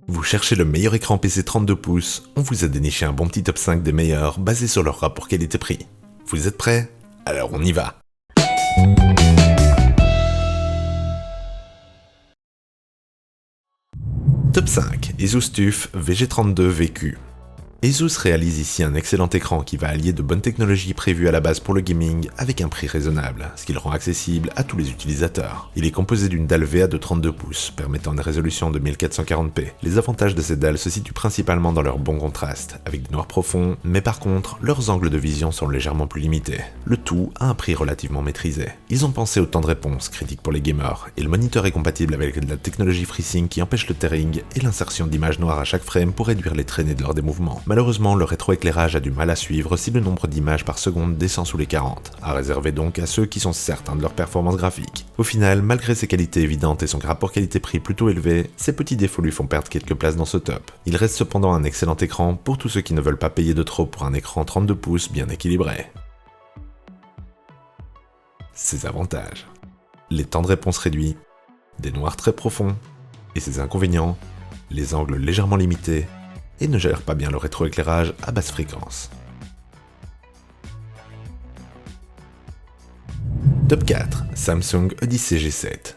Vous cherchez le meilleur écran PC 32 pouces, on vous a déniché un bon petit top 5 des meilleurs basé sur leur rapport qualité-prix. Vous êtes prêts? Alors on y va. Top 5, Asus TUF VG32 VQ. Asus réalise ici un excellent écran qui va allier de bonnes technologies prévues à la base pour le gaming avec un prix raisonnable, ce qui le rend accessible à tous les utilisateurs. Il est composé d'une dalle VA de 32 pouces, permettant une résolution de 1440p. Les avantages de cette dalle se situent principalement dans leur bon contraste, avec du noir profond, mais par contre, leurs angles de vision sont légèrement plus limités. Le tout à un prix relativement maîtrisé. Ils ont pensé au temps de réponse, critique pour les gamers, et le moniteur est compatible avec la technologie FreeSync qui empêche le tearing et l'insertion d'images noires à chaque frame pour réduire les traînées de lors des mouvements. Malheureusement, le rétroéclairage a du mal à suivre si le nombre d'images par seconde descend sous les 40, à réserver donc à ceux qui sont certains de leur performance graphique. Au final, malgré ses qualités évidentes et son rapport qualité-prix plutôt élevé, ces petits défauts lui font perdre quelques places dans ce top. Il reste cependant un excellent écran pour tous ceux qui ne veulent pas payer de trop pour un écran 32 pouces bien équilibré. Ses avantages: les temps de réponse réduits, des noirs très profonds, et ses inconvénients: les angles légèrement limités, et ne gère pas bien le rétroéclairage à basse fréquence. Top 4, Samsung Odyssey G7.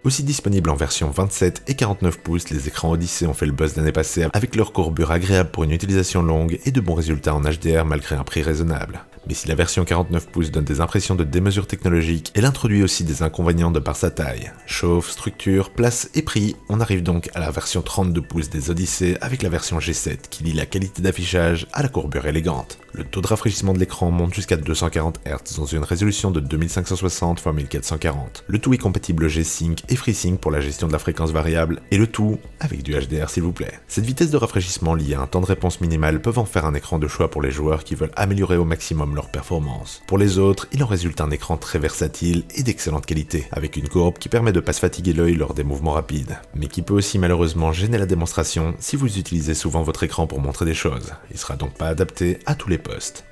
Aussi disponible en version 27 et 49 pouces, les écrans Odyssey ont fait le buzz l'année passée avec leur courbure agréable pour une utilisation longue et de bons résultats en HDR malgré un prix raisonnable. Mais si la version 49 pouces donne des impressions de démesure technologique, elle introduit aussi des inconvénients de par sa taille. Chauffe, structure, place et prix, on arrive donc à la version 32 pouces des Odyssey avec la version G7 qui lie la qualité d'affichage à la courbure élégante. Le taux de rafraîchissement de l'écran monte jusqu'à 240 Hz dans une résolution de 2560 x 1440. Le tout est compatible G-Sync et FreeSync pour la gestion de la fréquence variable, et le tout avec du HDR s'il vous plaît. Cette vitesse de rafraîchissement liée à un temps de réponse minimal peuvent en faire un écran de choix pour les joueurs qui veulent améliorer au maximum leur performance. Pour les autres, il en résulte un écran très versatile et d'excellente qualité, avec une courbe qui permet de ne pas se fatiguer l'œil lors des mouvements rapides, mais qui peut aussi malheureusement gêner la démonstration si vous utilisez souvent votre écran pour montrer des choses. Il sera donc pas adapté à tous les postes.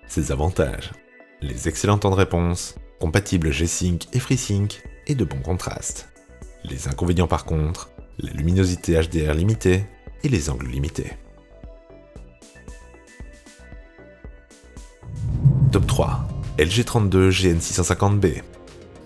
Ses avantages: les excellents temps de réponse, compatibles G-Sync et FreeSync, et de bons contrastes. Les inconvénients par contre: la luminosité HDR limitée et les angles limités. Top 3, LG32 GN650B.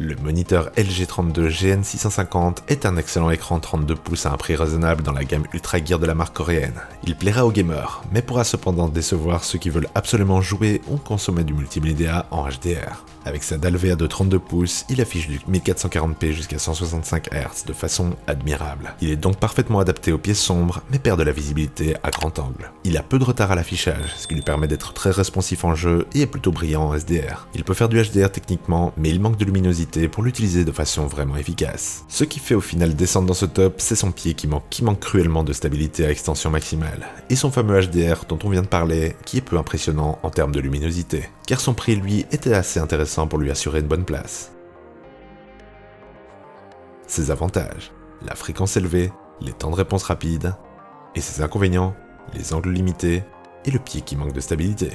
Le moniteur LG32 GN650 est un excellent écran 32 pouces à un prix raisonnable dans la gamme Ultra Gear de la marque coréenne. Il plaira aux gamers, mais pourra cependant décevoir ceux qui veulent absolument jouer ou consommer du multimédia en HDR. Avec sa dalle VA de 32 pouces, il affiche du 1440p jusqu'à 165 Hz de façon admirable. Il est donc parfaitement adapté aux pièces sombres, mais perd de la visibilité à grand angle. Il a peu de retard à l'affichage, ce qui lui permet d'être très responsif en jeu et est plutôt brillant en SDR. Il peut faire du HDR techniquement, mais il manque de luminosité pour l'utiliser de façon vraiment efficace. Ce qui fait au final descendre dans ce top, c'est son pied qui manque cruellement de stabilité à extension maximale, et son fameux HDR dont on vient de parler, qui est peu impressionnant en termes de luminosité, car son prix lui était assez intéressant pour lui assurer une bonne place. Ses avantages: la fréquence élevée, les temps de réponse rapides, et ses inconvénients: les angles limités et le pied qui manque de stabilité.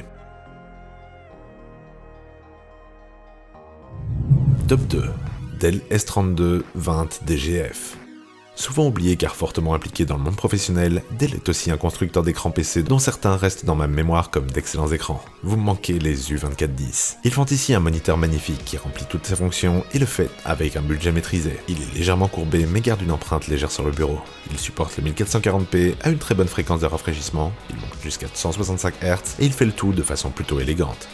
Top 2, Dell S3220 DGF. Souvent oublié car fortement impliqué dans le monde professionnel, Dell est aussi un constructeur d'écrans PC dont certains restent dans ma mémoire comme d'excellents écrans. Vous me manquez les U2410. Ils font ici un moniteur magnifique qui remplit toutes ses fonctions et le fait avec un budget maîtrisé. Il est légèrement courbé mais garde une empreinte légère sur le bureau. Il supporte le 1440p à une très bonne fréquence de rafraîchissement, il monte jusqu'à 165 Hz et il fait le tout de façon plutôt élégante.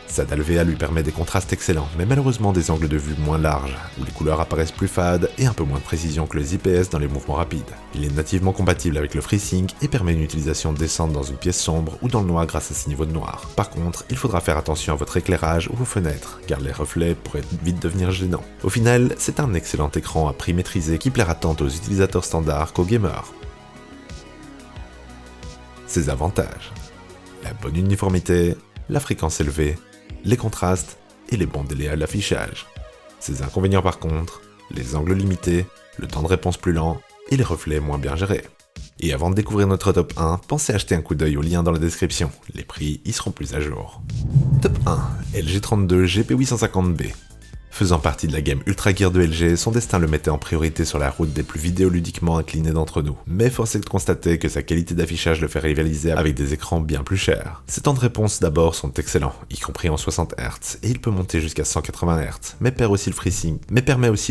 Sa dalle VA lui permet des contrastes excellents, mais malheureusement des angles de vue moins larges, où les couleurs apparaissent plus fades et un peu moins de précision que les IPS dans les mouvements rapides. Il est nativement compatible avec le FreeSync et permet une utilisation décente dans une pièce sombre ou dans le noir grâce à ses niveaux de noir. Par contre, il faudra faire attention à votre éclairage ou vos fenêtres, car les reflets pourraient vite devenir gênants. Au final, c'est un excellent écran à prix maîtrisé qui plaira tant aux utilisateurs standards qu'aux gamers. Ses avantages: la bonne uniformité, la fréquence élevée, les contrastes et les bons délais à l'affichage. Ses inconvénients par contre: les angles limités, le temps de réponse plus lent et les reflets moins bien gérés. Et avant de découvrir notre top 1, pensez à jeter un coup d'œil au lien dans la description, les prix y seront plus à jour. Top 1, LG32 GP850B. Faisant partie de la gamme Ultra Gear de LG, son destin le mettait en priorité sur la route des plus vidéoludiquement inclinés d'entre nous. Mais force est de constater que sa qualité d'affichage le fait rivaliser avec des écrans bien plus chers. Ses temps de réponse d'abord sont excellents, y compris en 60 Hz, et il peut monter jusqu'à 180 Hz, mais permet aussi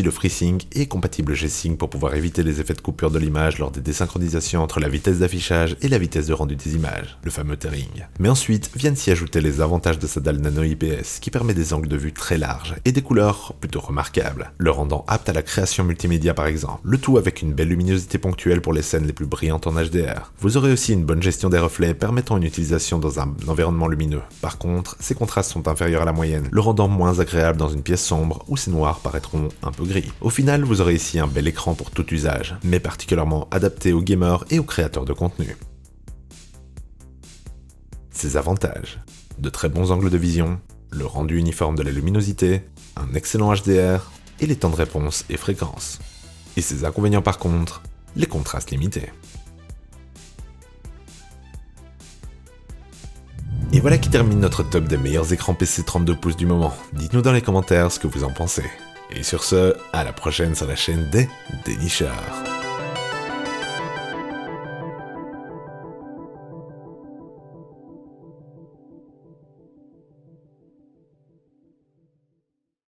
le FreeSync et est compatible G-Sync pour pouvoir éviter les effets de coupure de l'image lors des désynchronisations entre la vitesse d'affichage et la vitesse de rendu des images, le fameux tearing. Mais ensuite viennent s'y ajouter les avantages de sa dalle nano IPS qui permet des angles de vue très larges et des couleurs plutôt remarquables, le rendant apte à la création multimédia par exemple, le tout avec une belle luminosité ponctuelle pour les scènes les plus brillantes en HDR. Vous aurez aussi une bonne gestion des reflets permettant une utilisation dans un environnement lumineux. Par contre, ces contrastes sont inférieurs à la moyenne, le rendant moins agréable dans une pièce sombre où ces noirs paraîtront un peu gris. Au final, vous aurez ici un bel écran pour tout usage, mais particulièrement adapté aux gamers et aux créateurs de contenu. Ses avantages: de très bons angles de vision, le rendu uniforme de la luminosité, un excellent HDR et les temps de réponse et fréquences. Et ses inconvénients par contre, les contrastes limités. Et voilà qui termine notre top des meilleurs écrans PC 32 pouces du moment. Dites-nous dans les commentaires ce que vous en pensez. Et sur ce, à la prochaine sur la chaîne des dénicheurs.